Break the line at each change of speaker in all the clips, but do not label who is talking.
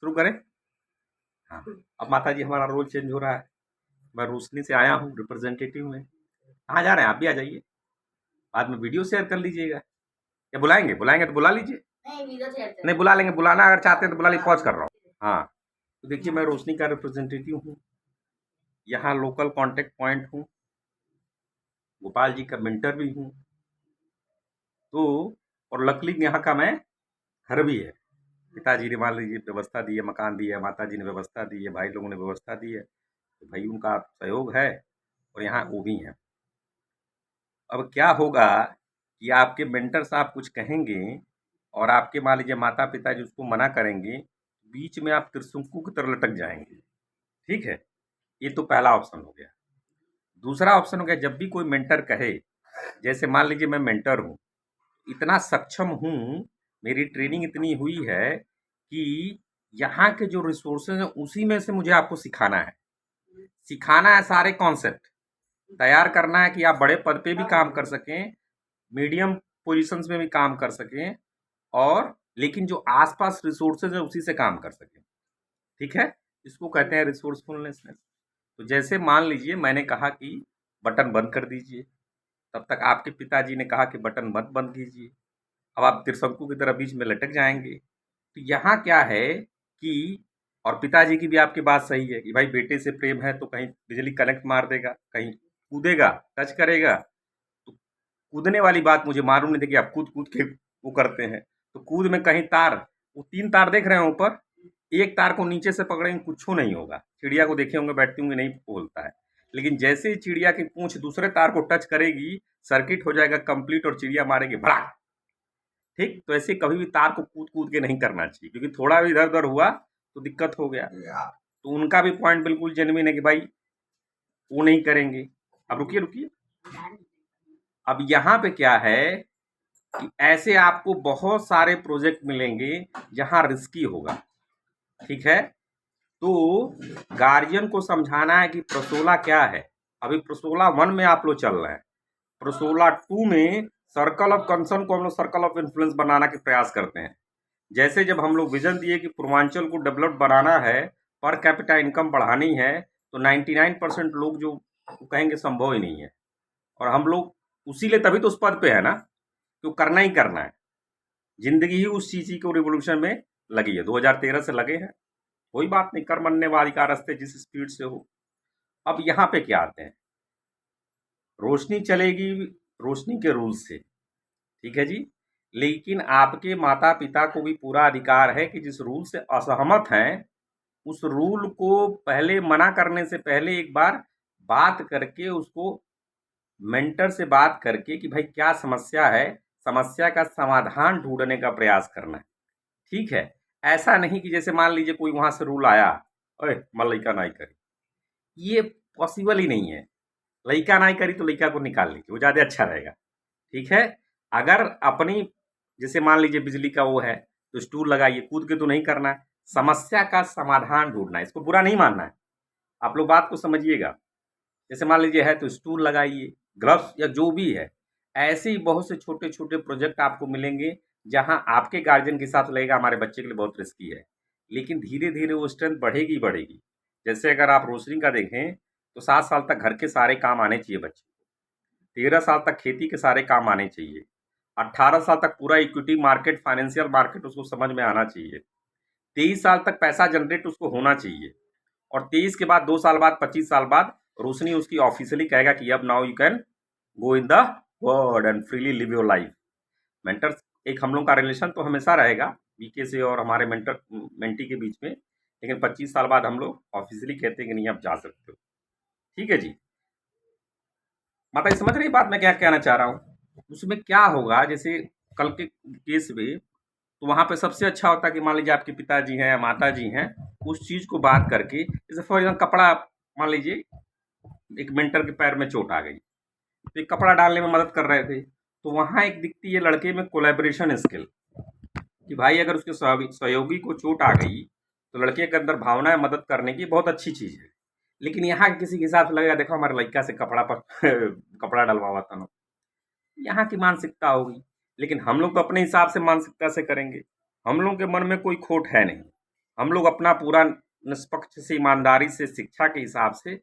शुरू करें। हाँ, अब माता जी हमारा रोल चेंज हो रहा है। मैं रोशनी से आया हूँ, रिप्रेजेंटेटिव में। कहाँ जा रहे हैं? आप भी आ जाइए, बाद में वीडियो शेयर कर लीजिएगा। या बुलाएंगे? बुलाएंगे तो बुला लीजिए। नहीं बुला लेंगे, बुलाना अगर चाहते हैं तो बुला लीजिए, पॉज कर रहा हूँ। हाँ, तो देखिए मैं रोशनी का रिप्रेजेंटेटिव हूँ, यहाँ लोकल कॉन्टेक्ट पॉइंट हूँ, गोपाल जी का मेंटर भी हूँ। तो और लकली यहाँ का मैं घर भी है। पिताजी ने मान लीजिए व्यवस्था दी है, मकान दी है, माता जी ने व्यवस्था दी है, भाई लोगों ने व्यवस्था दी है, तो भाई उनका सहयोग है और यहाँ वो भी हैं। अब क्या होगा कि आपके मेंटर साहब कुछ कहेंगे और आपके मान लीजिए माता पिता जी उसको मना करेंगे, बीच में आप त्रिशंकु की तरह लटक जाएंगे। ठीक है, ये तो पहला ऑप्शन हो गया। दूसरा ऑप्शन हो गया, जब भी कोई मेंटर कहे, जैसे मान लीजिए मैं मेंटर हूँ, इतना सक्षम हूँ, मेरी ट्रेनिंग इतनी हुई है कि यहाँ के जो रिसोर्सेज हैं उसी में से मुझे आपको सिखाना है। सिखाना है सारे कॉन्सेप्ट, तैयार करना है कि आप बड़े पद पे भी काम कर सकें, मीडियम पोजीशंस में भी काम कर सकें, और लेकिन जो आसपास रिसोर्सेज है उसी से काम कर सकें। ठीक है, इसको कहते हैं रिसोर्सफुलनेस। तो जैसे मान लीजिए मैंने कहा कि बटन बंद कर दीजिए, तब तक आपके पिताजी ने कहा कि बटन मत बंद कीजिए। अब आप त्रिशंकु की तरह बीच में लटक जाएंगे। तो यहाँ क्या है कि, और पिताजी की भी आपकी बात सही है कि भाई बेटे से प्रेम है तो कहीं बिजली कनेक्ट मार देगा, कहीं कूदेगा, टच करेगा। तो कूदने वाली बात मुझे मालूम नहीं थी कि आप कूद कूद के वो करते हैं। तो कूद में कहीं तार, वो 3 तार देख रहे हैं ऊपर, एक तार को नीचे से पकड़ेंगे कुछ नहीं होगा। चिड़िया को देखे होंगे बैठती होंगे, नहीं बोलता है, लेकिन जैसे ही चिड़िया की पूंछ दूसरे तार को टच करेगी, सर्किट हो जाएगा कंप्लीट और चिड़िया मारेगी भड़ाक। ठीक, तो ऐसे कभी भी तार को कूद कूद के नहीं करना चाहिए, क्योंकि थोड़ा भी इधर उधर हुआ तो दिक्कत हो गया। तो उनका भी पॉइंट बिल्कुल जेन्युइन है कि भाई वो नहीं करेंगे। अब रुकिए रुकिए, अब यहाँ पे क्या है कि ऐसे आपको बहुत सारे प्रोजेक्ट मिलेंगे जहाँ रिस्की होगा। ठीक है, तो गार्जियन को समझाना है कि प्रसोला क्या है। अभी प्रसोला 1 में आप लोग चल रहे हैं, प्रसोला 2 में सर्कल ऑफ कंसर्न को हम लोग सर्कल ऑफ इन्फ्लुएंस बनाना के प्रयास करते हैं। जैसे जब हम लोग विजन दिए कि पूर्वांचल को डेवलप बनाना है, पर कैपिटा इनकम बढ़ानी है, तो 99% लोग जो कहेंगे संभव ही नहीं है, और हम लोग उसी लिए तभी तो उस पद पे है ना, तो करना ही करना है। जिंदगी ही उस चीज को रिवोल्यूशन में लगी है, 2013 से लगे हैं। कोई बात नहीं, कर मनने वाली का रास्ते जिस स्पीड से हो। अब यहाँ पे क्या आते हैं, रोशनी चलेगी रोशनी के रूल से। ठीक है जी, लेकिन आपके माता पिता को भी पूरा अधिकार है कि जिस रूल से असहमत हैं उस रूल को पहले मना करने से पहले एक बार बात करके, उसको मेंटर से बात करके कि भाई क्या समस्या है, समस्या का समाधान ढूंढने का प्रयास करना है। ठीक है, ऐसा नहीं कि जैसे मान लीजिए कोई वहां से रूल आया, अरे मैं लड़का नहीं करी, ये पॉसिबल ही नहीं है। लड़का नहीं करी तो लड़का को निकाल लीजिए, वो ज्यादा अच्छा रहेगा। ठीक है, अगर अपनी जैसे मान लीजिए बिजली का वो है तो स्टूल लगाइए, कूद के तो नहीं करना है, समस्या का समाधान ढूंढना है, इसको बुरा नहीं मानना है। आप लोग बात को समझिएगा, जैसे मान लीजिए है तो स्टूल लगाइए, ग्लव्स या जो भी है। ऐसे ही बहुत से छोटे छोटे प्रोजेक्ट आपको मिलेंगे जहां आपके गार्जियन के साथ लगेगा हमारे बच्चे के लिए बहुत रिस्की है, लेकिन धीरे धीरे वो स्ट्रेंथ बढ़ेगी बढ़ेगी। जैसे अगर आप रोशनी का देखें तो 7 साल तक घर के सारे काम आने चाहिए बच्चे को, 13 साल तक खेती के सारे काम आने चाहिए, 18 साल तक पूरा इक्विटी मार्केट फाइनेंशियल मार्केट उसको समझ में आना चाहिए, 23 साल तक पैसा जनरेट उसको होना चाहिए, और 23 के बाद 2 साल बाद 25 साल बाद रोशनी उसकी ऑफिशियली कहेगा कि अब now you can go in the world and freely live your life. Mentor एक हम लोग का रिलेशन तो हमेशा रहेगा बीके से और हमारे मेंटर मेंटी के बीच में, लेकिन 25 साल बाद हम लोग ऑफिशियली कहते हैं कि नहीं आप जा सकते हो। ठीक है जी, माता जी समझ रही बात मैं क्या कहना चाह रहा हूँ। उसमें क्या होगा, जैसे कल के केस में तो वहां पे सबसे अच्छा होता है कि मान लीजिए आपके पिताजी हैं या माता जी हैं, उस चीज को बात करके, जैसे फॉर एग्जाम्पल कपड़ा, मान लीजिए एक मेंटर के पैर में चोट आ गई तो एक कपड़ा डालने में मदद कर रहे थे, तो वहां एक दिखती है लड़के में कोलैबोरेशन स्किल, कि भाई अगर उसके सहयोगी को चोट आ गई तो लड़के के अंदर भावना है मदद करने की, बहुत अच्छी चीज है। लेकिन यहाँ किसी के हिसाब से लगेगा देखो हमारे लड़का से कपड़ा पर कपड़ा डलवावा था ना, यहाँ की मानसिकता होगी। लेकिन हम लोग तो अपने हिसाब से मानसिकता से करेंगे, हम लोग के मन में कोई खोट है नहीं, हम लोग अपना पूरा निष्पक्ष से, ईमानदारी से, शिक्षा के हिसाब से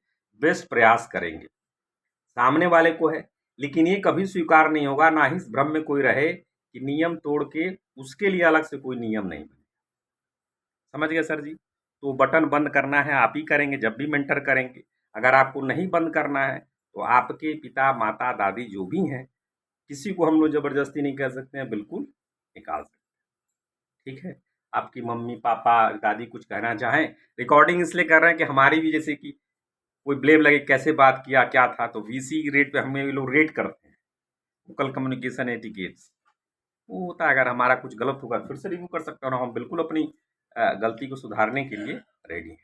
बेस्ट प्रयास करेंगे। सामने वाले को है, लेकिन ये कभी स्वीकार नहीं होगा, ना ही इस भ्रम में कोई रहे कि नियम तोड़ के उसके लिए अलग से कोई नियम नहीं बने। समझ गए सर जी? तो बटन बंद करना है आप ही करेंगे जब भी मेंटर करेंगे। अगर आपको नहीं बंद करना है तो आपके पिता, माता, दादी जो भी हैं, किसी को हम लोग जबरदस्ती नहीं कर सकते हैं, बिल्कुल निकाल सकते हैं। ठीक है? आपकी मम्मी, पापा, दादी कुछ कहना चाहें, रिकॉर्डिंग इसलिए कर रहे हैं कि हमारी भी जैसे कि कोई ब्लेम लगे कैसे बात किया, क्या था, तो वीसी रेट पे हमें ये लोग रेट करते हैं, वोकल कम्युनिकेशन एटिकेट्स। वो होता है, अगर हमारा कुछ गलत होगा फिर से रिव्यू कर सकते हैं, और हम बिल्कुल अपनी गलती को सुधारने के लिए रेडी हैं।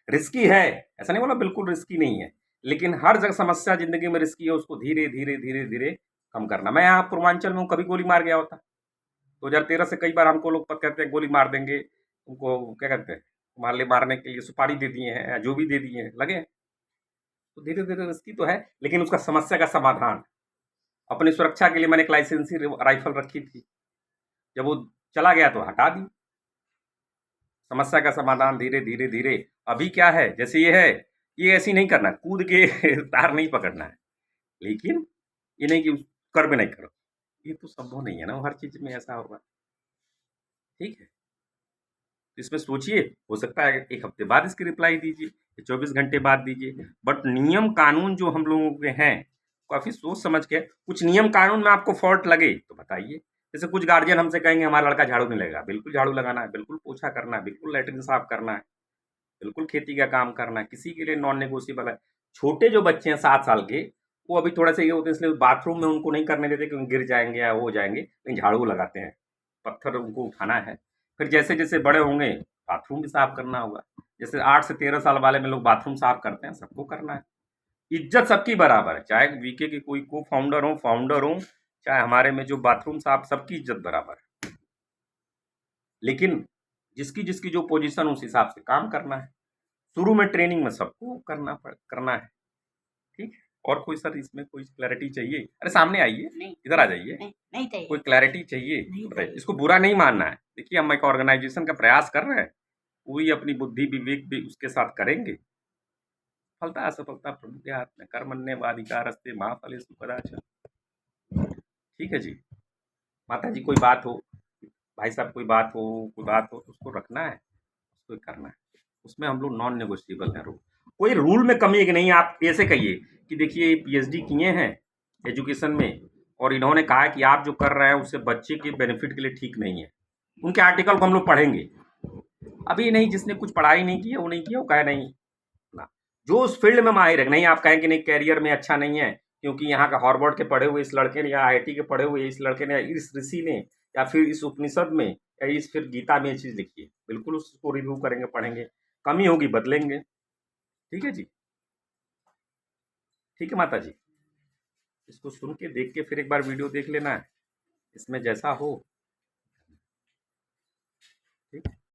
रिस्की है, ऐसा नहीं बोला बिल्कुल रिस्की नहीं है, लेकिन हर जगह समस्या जिंदगी में रिस्की है, उसको धीरे धीरे धीरे धीरे कम करना। मैं यहाँ पूर्वांचल में हूँ, कभी गोली मार गया होता 2013 से कई बार हमको लोग कहते हैं गोली मार देंगे, उनको क्या कहते हैं, मारने मारने के लिए सुपारी दे दिए हैं या जो भी दे दिए हैं, लगे। तो धीरे धीरे रिस्की तो है, लेकिन उसका समस्या का समाधान, अपनी सुरक्षा के लिए मैंने एक लाइसेंसी राइफल रखी थी, जब वो चला गया तो हटा दी। समस्या का समाधान धीरे धीरे धीरे। अभी क्या है, जैसे ये है, ये ऐसी नहीं करना, कूद के तार नहीं पकड़ना है, लेकिन ये नहीं कि कर भी नहीं करो, ये तो संभव नहीं है ना, हर चीज में ऐसा होगा। ठीक है, तो इसमें सोचिए, हो सकता है एक हफ्ते बाद इसकी रिप्लाई दीजिए, 24 घंटे बाद दीजिए, बट नियम कानून जो हम लोगों के हैं काफी सोच समझ के, कुछ नियम कानून में आपको फॉल्ट लगे तो बताइए। जैसे कुछ गार्जियन हमसे कहेंगे हमारा लड़का झाड़ू नहीं लगेगा, बिल्कुल झाड़ू लगाना है, बिल्कुल पोछा करना है, बिल्कुल लैट्रिन साफ करना है, बिल्कुल खेती का काम करना है, किसी के लिए नॉन नेगोशिएबल है। छोटे जो बच्चे हैं 7 साल के, वो अभी थोड़ा सा ये होते हैं, इसलिए बाथरूम में उनको नहीं करने देते क्योंकि गिर जाएंगे या हो जाएंगे, लेकिन झाड़ू लगाते हैं, पत्थर उनको उठाना है। फिर जैसे जैसे बड़े होंगे बाथरूम भी साफ करना होगा। जैसे 8 से 13 साल वाले में लोग बाथरूम साफ करते हैं, सबको करना है। इज्जत सबकी बराबर है, चाहे वीके के कोई को फाउंडर हो, चाहे हमारे में जो बाथरूम साफ, सबकी इज्जत बराबर है, लेकिन जिसकी जिसकी जो पोजीशन उस हिसाब से काम करना है। शुरू में ट्रेनिंग में सबको करना है। ठीक है, और कोई सर इसमें कोई क्लैरिटी चाहिए? अरे सामने आइए, इधर आ जाइए। नहीं चाहिए, कोई क्लैरिटी चाहिए? बताइए। इसको बुरा नहीं मानना है, देखिए हम एक ऑर्गेनाइजेशन का प्रयास कर रहे हैं, पूरी अपनी बुद्धि विवेक भी उसके साथ करेंगे। फलता असफलता प्रभु के हाथ में, कर्मण्येवाधिकारस्ते मा फलेषु कदाचन। ठीक है जी। माता जी कोई बात हो, भाई साहब कोई बात हो तो उसको रखना है, उसको करना है, उसमें हम लोग नॉन नेगोशिएबल है। रूल, कोई रूल में कमी है कि नहीं। आप ऐसे कहिए कि देखिए पीएचडी किए हैं एजुकेशन में, और इन्होंने कहा कि आप जो कर रहे हैं उससे बच्चे के बेनिफिट के लिए ठीक नहीं है, उनके आर्टिकल को हम लोग पढ़ेंगे। अभी नहीं, जिसने कुछ पढ़ाई नहीं की है वो नहीं किया, वो कहे नहीं ना, जो उस फील्ड में माहिर है। नहीं आप कहें कि नहीं कैरियर में अच्छा नहीं है क्योंकि यहाँ का हार्वर्ड के पढ़े हुए इस लड़के ने, या आईआईटी के पढ़े हुए इस लड़के ने, इस ऋषि ने, या फिर इस उपनिषद में, या इस फिर गीता में ये चीज़ लिखी है, बिल्कुल उसको रिव्यू करेंगे, पढ़ेंगे, कमी होगी बदलेंगे। ठीक है जी, ठीक है माता जी, इसको सुन के देख के फिर एक बार वीडियो देख लेना है, इसमें जैसा हो। ठीक।